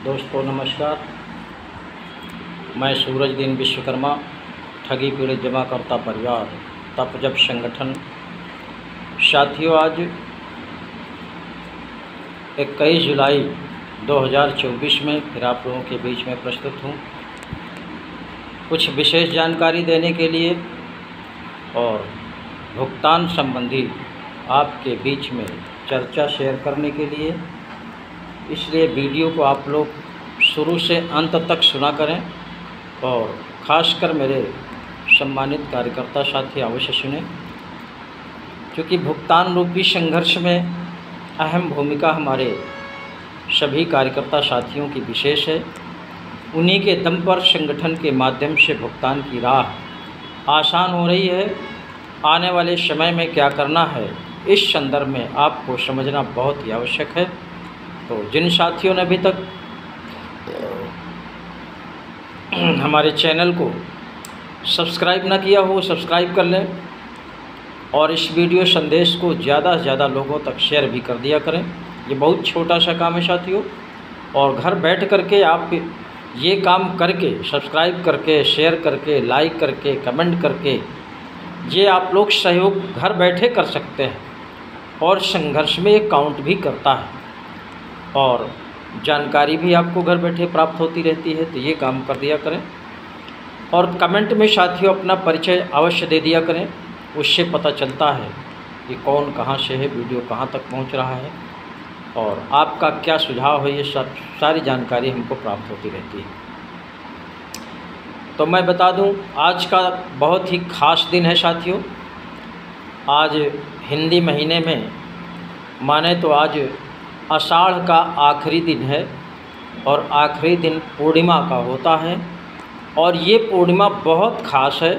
दोस्तों नमस्कार। मैं सूरजदीन विश्वकर्मा, ठगी पीड़ित जमाकर्ता परिवार तपजप संगठन। साथियों, आज 21 जुलाई 2024 में फिर आप लोगों के बीच में प्रस्तुत हूँ कुछ विशेष जानकारी देने के लिए और भुगतान संबंधी आपके बीच में चर्चा शेयर करने के लिए। इसलिए वीडियो को आप लोग शुरू से अंत तक सुना करें और ख़ासकर मेरे सम्मानित कार्यकर्ता साथी अवश्य सुने, क्योंकि भुगतान रूपी संघर्ष में अहम भूमिका हमारे सभी कार्यकर्ता साथियों की विशेष है। उन्हीं के दम पर संगठन के माध्यम से भुगतान की राह आसान हो रही है। आने वाले समय में क्या करना है, इस संदर्भ में आपको समझना बहुत ही आवश्यक है। तो जिन साथियों ने अभी तक हमारे चैनल को सब्सक्राइब ना किया हो, सब्सक्राइब कर लें और इस वीडियो संदेश को ज़्यादा से ज़्यादा लोगों तक शेयर भी कर दिया करें। ये बहुत छोटा सा काम है साथियों, और घर बैठ करके आप ये काम करके, सब्सक्राइब करके, शेयर करके, लाइक करके, कमेंट करके, ये आप लोग सहयोग घर बैठे कर सकते हैं और संघर्ष में एक काउंट भी करता है और जानकारी भी आपको घर बैठे प्राप्त होती रहती है। तो ये काम कर दिया करें और कमेंट में साथियों अपना परिचय अवश्य दे दिया करें। उससे पता चलता है कि कौन कहाँ से है, वीडियो कहाँ तक पहुँच रहा है और आपका क्या सुझाव है। ये सब सारी जानकारी हमको प्राप्त होती रहती है। तो मैं बता दूं, आज का बहुत ही ख़ास दिन है साथियों। आज हिंदी महीने में माने तो आज आषाढ़ का आखिरी दिन है और आखिरी दिन पूर्णिमा का होता है। और ये पूर्णिमा बहुत ख़ास है,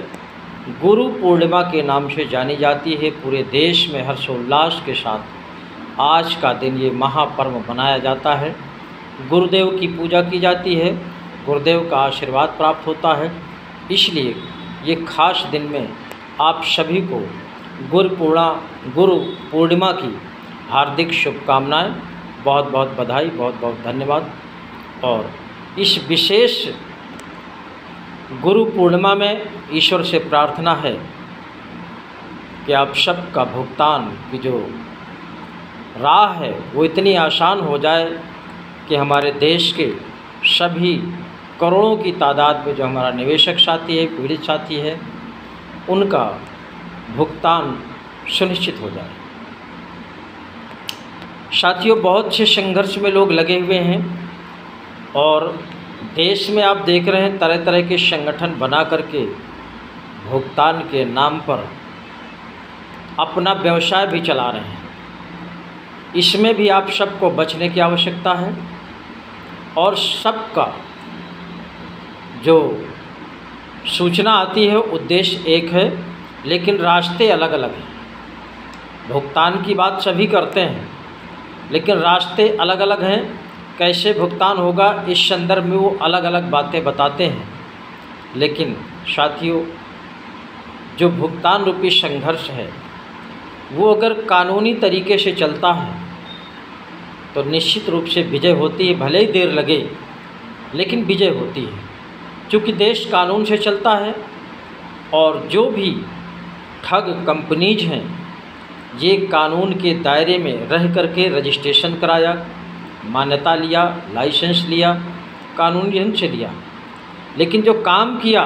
गुरु पूर्णिमा के नाम से जानी जाती है। पूरे देश में हर्षोल्लास के साथ आज का दिन ये महापर्व मनाया जाता है। गुरुदेव की पूजा की जाती है, गुरुदेव का आशीर्वाद प्राप्त होता है। इसलिए ये खास दिन में आप सभी को गुरु पूर्णिमा की हार्दिक शुभकामनाएं, बहुत बहुत बधाई, बहुत बहुत धन्यवाद। और इस विशेष गुरु पूर्णिमा में ईश्वर से प्रार्थना है कि आप सबका भुगतान की जो राह है वो इतनी आसान हो जाए कि हमारे देश के सभी करोड़ों की तादाद में जो हमारा निवेशक साथी है, पीड़ित साथी है, उनका भुगतान सुनिश्चित हो जाए। साथियों, बहुत से संघर्ष में लोग लगे हुए हैं और देश में आप देख रहे हैं तरह तरह के संगठन बना करके भुगतान के नाम पर अपना व्यवसाय भी चला रहे हैं। इसमें भी आप सबको बचने की आवश्यकता है और सबका जो सूचना आती है उद्देश्य एक है, लेकिन रास्ते अलग अलग हैं। भुगतान की बात सभी करते हैं, लेकिन रास्ते अलग अलग हैं। कैसे भुगतान होगा, इस संदर्भ में वो अलग अलग बातें बताते हैं। लेकिन साथियों, जो भुगतान रूपी संघर्ष है वो अगर कानूनी तरीके से चलता है तो निश्चित रूप से विजय होती है। भले ही देर लगे, लेकिन विजय होती है, क्योंकि देश कानून से चलता है। और जो भी ठग कंपनीज हैं, ये कानून के दायरे में रह करके रजिस्ट्रेशन कराया, मान्यता लिया, लाइसेंस लिया, कानूनी ढंग से लिया, लेकिन जो काम किया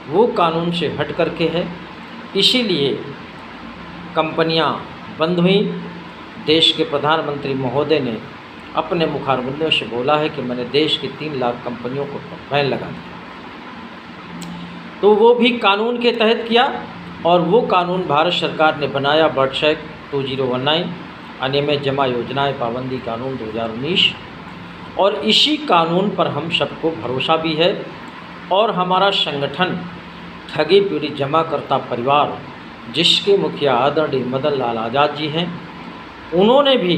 वो कानून से हट करके है। इसीलिए कंपनियां बंद हुई। देश के प्रधानमंत्री महोदय ने अपने मुखारबिंदों से बोला है कि मैंने देश की 3 लाख कंपनियों को बैन लगा दिया। तो वो भी कानून के तहत किया और वो कानून भारत सरकार ने बनाया, वर्षक 2019 अनियमित जमा योजनाएं पाबंदी कानून 2019। और इसी कानून पर हम सबको भरोसा भी है। और हमारा संगठन ठगी पीड़ित जमाकर्ता परिवार, जिसके मुखिया आदरणीय मदन लाल आज़ाद जी हैं, उन्होंने भी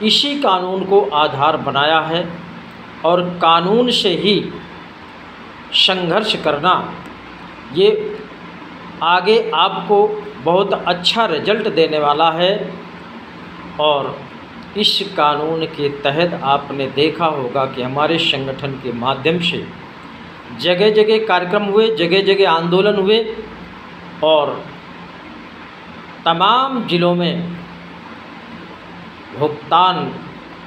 इसी कानून को आधार बनाया है। और कानून से ही संघर्ष करना, ये आगे आपको बहुत अच्छा रिजल्ट देने वाला है। और इस कानून के तहत आपने देखा होगा कि हमारे संगठन के माध्यम से जगह जगह कार्यक्रम हुए, जगह जगह आंदोलन हुए और तमाम ज़िलों में भुगतान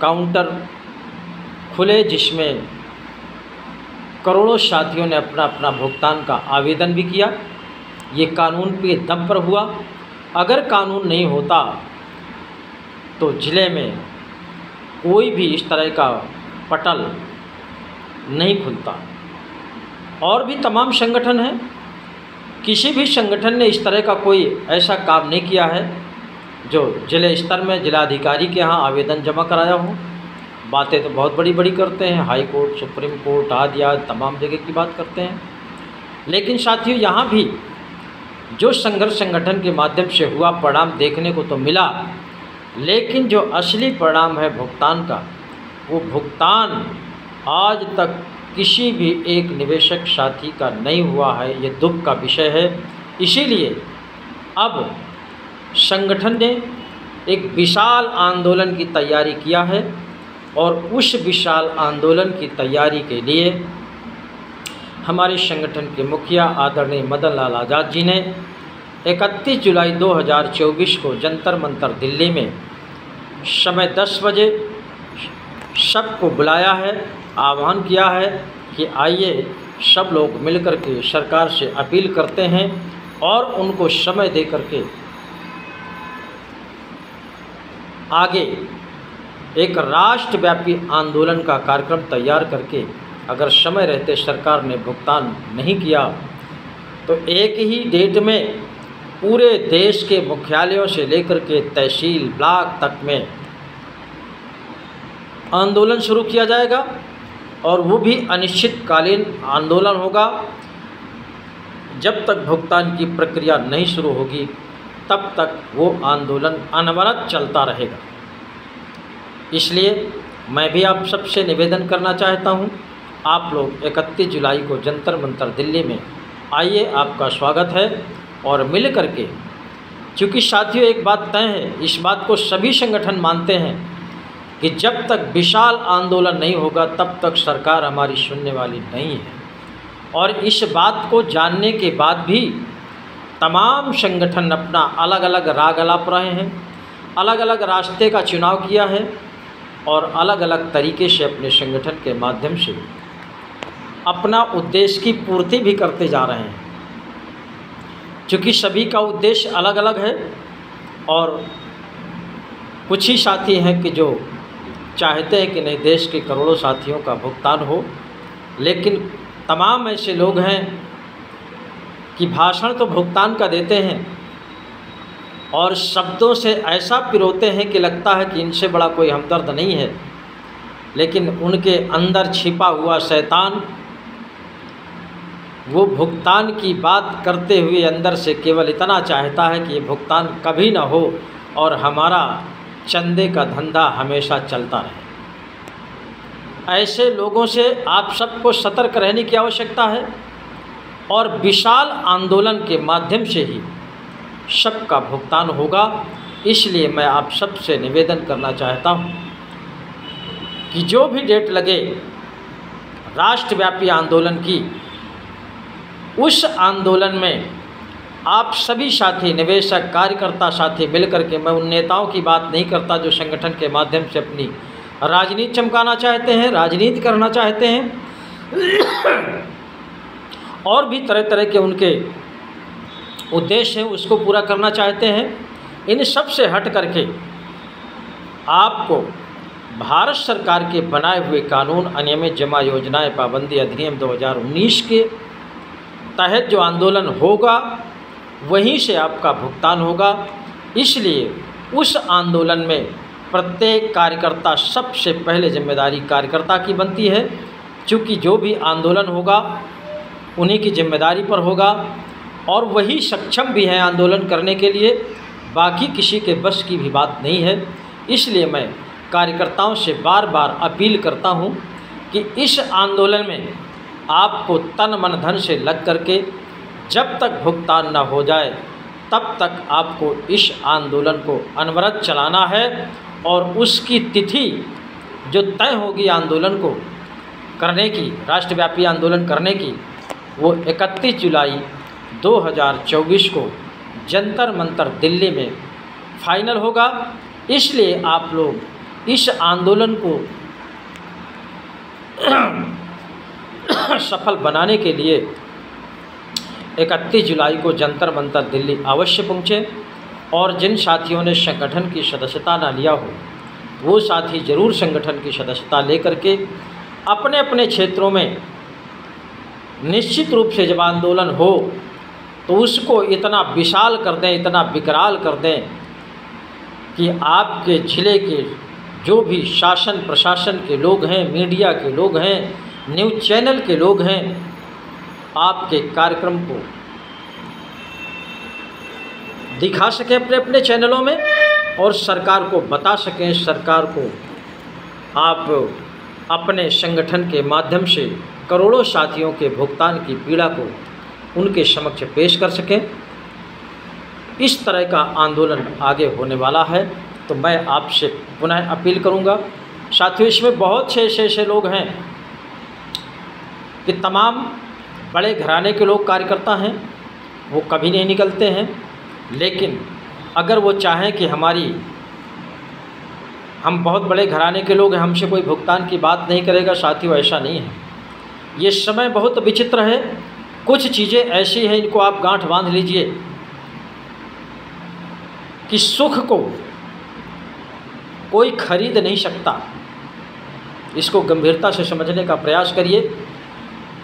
काउंटर खुले, जिसमें करोड़ों साथियों ने अपना अपना भुगतान का आवेदन भी किया। ये कानून के दम पर हुआ। अगर कानून नहीं होता तो ज़िले में कोई भी इस तरह का पटल नहीं खुलता। और भी तमाम संगठन हैं, किसी भी संगठन ने इस तरह का कोई ऐसा काम नहीं किया है जो जिले स्तर में जिलाधिकारी के यहाँ आवेदन जमा कराया हो। बातें तो बहुत बड़ी बड़ी करते हैं, हाई कोर्ट, सुप्रीम कोर्ट आदि तमाम जगह की बात करते हैं, लेकिन साथियों यहाँ भी जो संघर्ष संगठन के माध्यम से हुआ परिणाम देखने को तो मिला, लेकिन जो असली परिणाम है भुगतान का, वो भुगतान आज तक किसी भी एक निवेशक साथी का नहीं हुआ है। ये दुख का विषय है। इसीलिए अब संगठन ने एक विशाल आंदोलन की तैयारी किया है और उस विशाल आंदोलन की तैयारी के लिए हमारे संगठन के मुखिया आदरणीय मदन लाल आज़ाद जी ने 31 जुलाई 2024 को जंतर मंतर दिल्ली में समय 10 बजे सबको बुलाया है, आह्वान किया है कि आइए सब लोग मिलकर के सरकार से अपील करते हैं और उनको समय दे करके आगे एक राष्ट्रव्यापी आंदोलन का कार्यक्रम तैयार करके, अगर समय रहते सरकार ने भुगतान नहीं किया तो एक ही डेट में पूरे देश के मुख्यालयों से लेकर के तहसील ब्लॉक तक में आंदोलन शुरू किया जाएगा और वो भी अनिश्चितकालीन आंदोलन होगा। जब तक भुगतान की प्रक्रिया नहीं शुरू होगी तब तक वो आंदोलन अनवरत चलता रहेगा। इसलिए मैं भी आप सबसे निवेदन करना चाहता हूँ, आप लोग 31 जुलाई को जंतर मंतर दिल्ली में आइए, आपका स्वागत है। और मिल करके, क्योंकि साथियों एक बात तय है, इस बात को सभी संगठन मानते हैं कि जब तक विशाल आंदोलन नहीं होगा तब तक सरकार हमारी सुनने वाली नहीं है। और इस बात को जानने के बाद भी तमाम संगठन अपना अलग अलग राग अलाप रहे हैं, अलग अलग रास्ते का चुनाव किया है और अलग अलग तरीके से अपने संगठन के माध्यम से अपना उद्देश्य की पूर्ति भी करते जा रहे हैं। क्योंकि सभी का उद्देश्य अलग अलग है और कुछ ही साथी हैं कि जो चाहते हैं कि नहीं देश के करोड़ों साथियों का भुगतान हो, लेकिन तमाम ऐसे लोग हैं कि भाषण तो भुगतान का देते हैं और शब्दों से ऐसा पिरोते हैं कि लगता है कि इनसे बड़ा कोई हमदर्द नहीं है, लेकिन उनके अंदर छिपा हुआ शैतान वो भुगतान की बात करते हुए अंदर से केवल इतना चाहता है कि ये भुगतान कभी ना हो और हमारा चंदे का धंधा हमेशा चलता रहे। ऐसे लोगों से आप सबको सतर्क रहने की आवश्यकता है और विशाल आंदोलन के माध्यम से ही सबका भुगतान होगा। इसलिए मैं आप सबसे निवेदन करना चाहता हूँ कि जो भी डेट लगे राष्ट्रव्यापी आंदोलन की, उस आंदोलन में आप सभी साथी, निवेशक, कार्यकर्ता साथी मिलकर के, मैं उन नेताओं की बात नहीं करता जो संगठन के माध्यम से अपनी राजनीति चमकाना चाहते हैं, राजनीति करना चाहते हैं और भी तरह तरह के उनके उद्देश्य हैं उसको पूरा करना चाहते हैं। इन सब से हट करके आपको भारत सरकार के बनाए हुए कानून अनियमित जमा योजनाएं पाबंदी अधिनियम 2019 के तहत जो आंदोलन होगा वहीं से आपका भुगतान होगा। इसलिए उस आंदोलन में प्रत्येक कार्यकर्ता, सबसे पहले जिम्मेदारी कार्यकर्ता की बनती है, क्योंकि जो भी आंदोलन होगा उन्हीं की जिम्मेदारी पर होगा और वही सक्षम भी हैं आंदोलन करने के लिए, बाकी किसी के बस की भी बात नहीं है। इसलिए मैं कार्यकर्ताओं से बार बार अपील करता हूं कि इस आंदोलन में आपको तन मन धन से लग करके जब तक भुगतान न हो जाए तब तक आपको इस आंदोलन को अनवरत चलाना है और उसकी तिथि जो तय होगी आंदोलन को करने की, राष्ट्रव्यापी आंदोलन करने की, वो 31 जुलाई 2024 को जंतर मंतर दिल्ली में फाइनल होगा। इसलिए आप लोग इस आंदोलन को सफल बनाने के लिए 31 जुलाई को जंतर मंतर दिल्ली अवश्य पहुँचें और जिन साथियों ने संगठन की सदस्यता ना लिया हो वो साथी ज़रूर संगठन की सदस्यता लेकर के अपने अपने क्षेत्रों में निश्चित रूप से जब आंदोलन हो तो उसको इतना विशाल कर दें, इतना विकराल कर दें कि आपके ज़िले के जो भी शासन प्रशासन के लोग हैं, मीडिया के लोग हैं, न्यूज़ चैनल के लोग हैं, आपके कार्यक्रम को दिखा सकें अपने अपने चैनलों में और सरकार को बता सकें, सरकार को आप अपने संगठन के माध्यम से करोड़ों साथियों के भुगतान की पीड़ा को उनके समक्ष पेश कर सकें। इस तरह का आंदोलन आगे होने वाला है। तो मैं आपसे पुनः अपील करूंगा साथियों, इसमें बहुत से ऐसे लोग हैं कि तमाम बड़े घराने के लोग कार्यकर्ता हैं, वो कभी नहीं निकलते हैं, लेकिन अगर वो चाहें कि हम बहुत बड़े घराने के लोग हैं, हमसे कोई भुगतान की बात नहीं करेगा, साथियों ऐसा नहीं है। ये समय बहुत विचित्र है, कुछ चीज़ें ऐसी हैं, इनको आप गांठ बांध लीजिए कि सुख को कोई खरीद नहीं सकता। इसको गंभीरता से समझने का प्रयास करिए।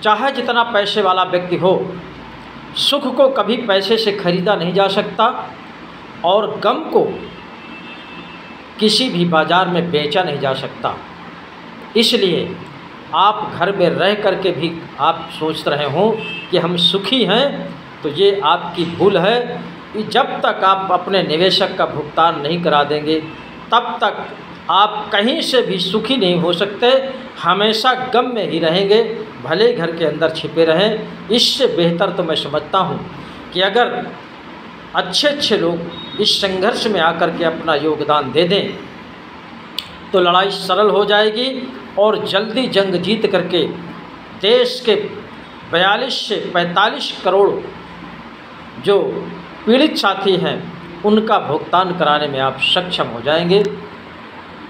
चाहे जितना पैसे वाला व्यक्ति हो, सुख को कभी पैसे से खरीदा नहीं जा सकता और गम को किसी भी बाज़ार में बेचा नहीं जा सकता। इसलिए आप घर में रह कर के भी आप सोच रहे हों कि हम सुखी हैं, तो ये आपकी भूल है। कि जब तक आप अपने निवेशक का भुगतान नहीं करा देंगे तब तक आप कहीं से भी सुखी नहीं हो सकते, हमेशा गम में ही रहेंगे, भले घर के अंदर छिपे रहें। इससे बेहतर तो मैं समझता हूँ कि अगर अच्छे लोग इस संघर्ष में आकर के अपना योगदान दे दें तो लड़ाई सरल हो जाएगी और जल्दी जंग जीत करके देश के 42 से 45 करोड़ जो पीड़ित साथी हैं उनका भुगतान कराने में आप सक्षम हो जाएंगे।